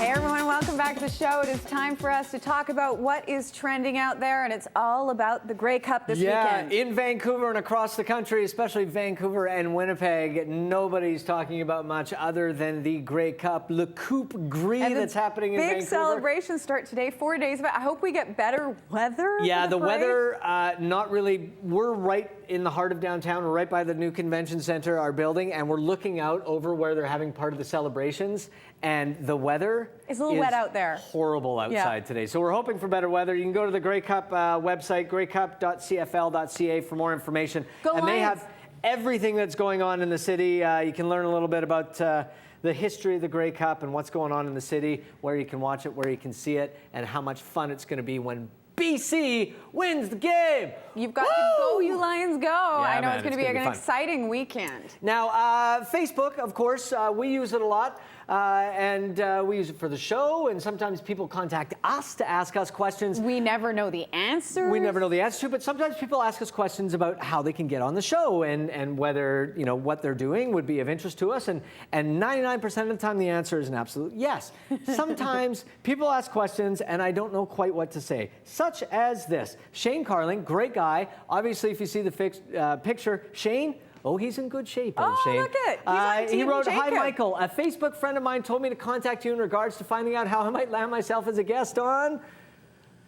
Hey everyone, welcome back to the show. It is time for us to talk about what is trending out there, and it's all about the Grey Cup this weekend. Yeah, in Vancouver and across the country, especially Vancouver and Winnipeg, nobody's talking about much other than the Grey Cup, Le Coupe Gris that's happening in Vancouver. Big celebrations start today, 4 days of it. I hope we get better weather. Yeah, the weather, not really. We're right in the heart of downtown. We're right by the new convention center, our building, and we're looking out over where they're having part of the celebrations. And the weather is a little wet out there. Horrible outside today. So we're hoping for better weather. You can go to the Grey Cup website, greycup.cfl.ca for more information. They have everything that's going on in the city. You can learn a little bit about the history of the Grey Cup and what's going on in the city, where you can watch it, where you can see it, and how much fun it's going to be when BC wins the game. You've got to go, you Lions, go. Yeah, I know it's going to be an exciting weekend. Now, Facebook, of course, we use it a lot. And we use it for the show, and sometimes people contact us to ask us questions. We never know the answer. We never know the answer, but sometimes people ask us questions about how they can get on the show and whether, you know, what they're doing would be of interest to us. And 99% of the time, the answer is an absolute yes. Sometimes people ask questions, and I don't know quite what to say, such as this. Shane Carling, great guy. Obviously, if you see the picture, Shane, oh, he's in good shape, old Shane. Look at it. He's on Team he wrote, Jacob. "Hi, Michael. A Facebook friend of mine told me to contact you in regards to finding out how I might land myself as a guest on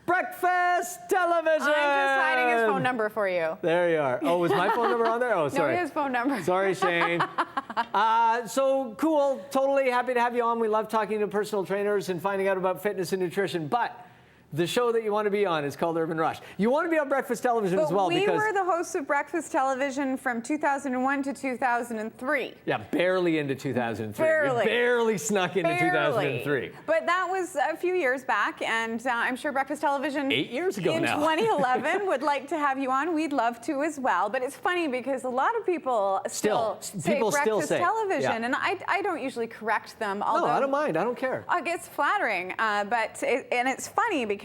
Breakfast Television." I'm just hiding his phone number for you. There you are. Oh, was my phone number on there? Oh, sorry. No, his phone number. Sorry, Shane. So cool. Totally happy to have you on. We love talking to personal trainers and finding out about fitness and nutrition, but the show that you want to be on is called Urban Rush. You want to be on Breakfast Television as well, because we were the hosts of Breakfast Television from 2001 to 2003. Yeah, barely into 2003. Barely. We barely snuck into 2003. But that was a few years back, and I'm sure Breakfast Television 8 years ago in now. 2011 would like to have you on. We'd love to as well. But it's funny because a lot of people still say Breakfast Television, and I don't usually correct them. Although, no, I don't mind. I don't care. It's flattering, but it's funny because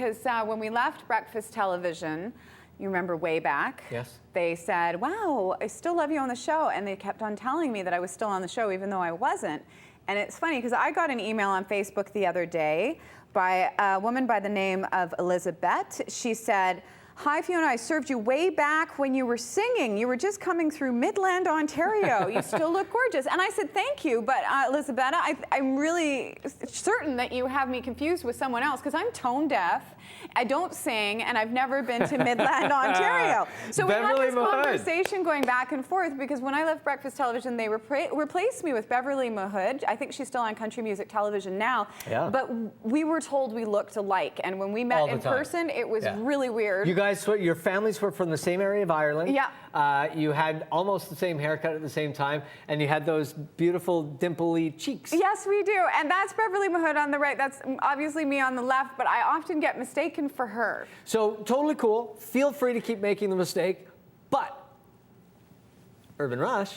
when we left Breakfast Television, you remember way back, yes, they said, "Wow, I still love you on the show," and they kept on telling me that I was still on the show even though I wasn't. And it's funny because I got an email on Facebook the other day by a woman by the name of Elizabeth. She said, "Hi, Fiona, I served you way back when you were singing. You were just coming through Midland, Ontario. You still look gorgeous." And I said, "Thank you, but Elizabeth, I'm really certain that you have me confused with someone else because I'm tone deaf. I don't sing, and I've never been to Midland, Ontario." So we had this conversation going back and forth because when I left Breakfast Television, they replaced me with Beverly Mahood. I think she's still on country music television now. Yeah. But we were told we looked alike, and when we met in person, it was really weird. You guys, your families were from the same area of Ireland. Yeah. You had almost the same haircut at the same time, and you had those beautiful dimply cheeks. Yes, we do. And that's Beverly Mahood on the right. That's obviously me on the left, but I often get mistaken for her. So totally cool. Feel free to keep making the mistake, but Urban Rush,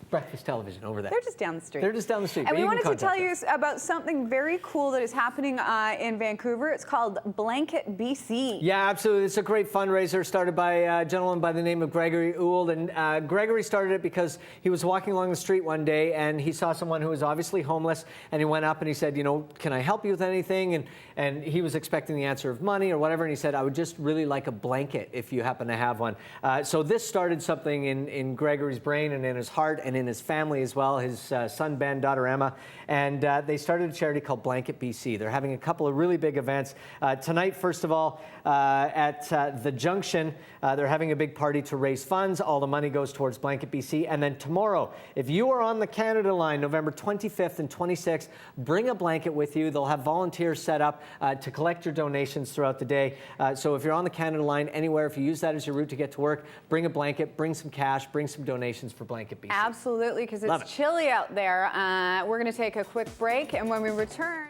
Breakfast Television over there. They're just down the street. They're just down the street. And we wanted to tell you about something very cool that is happening in Vancouver. It's called Blanket BC. Yeah, absolutely. It's a great fundraiser started by a gentleman by the name of Gregory Ould. And Gregory started it because he was walking along the street one day and he saw someone who was obviously homeless. And he went up and he said, you know, "Can I help you with anything?" And he was expecting the answer of money or whatever. And he said, "I would just really like a blanket if you happen to have one." So this started something in Gregory's brain and in his heart and in his family as well, his son Ben, daughter Emma, and they started a charity called Blanket BC. They're having a couple of really big events. Tonight, first of all, at the Junction, they're having a big party to raise funds. All the money goes towards Blanket BC. And then tomorrow, if you are on the Canada line, November 25th and 26th, bring a blanket with you. They'll have volunteers set up to collect your donations throughout the day. So if you're on the Canada line anywhere, if you use that as your route to get to work, bring a blanket, bring some cash, bring some donations for Blanket BC. Absolutely, because it's chilly out there. We're going to take a quick break, and when we return...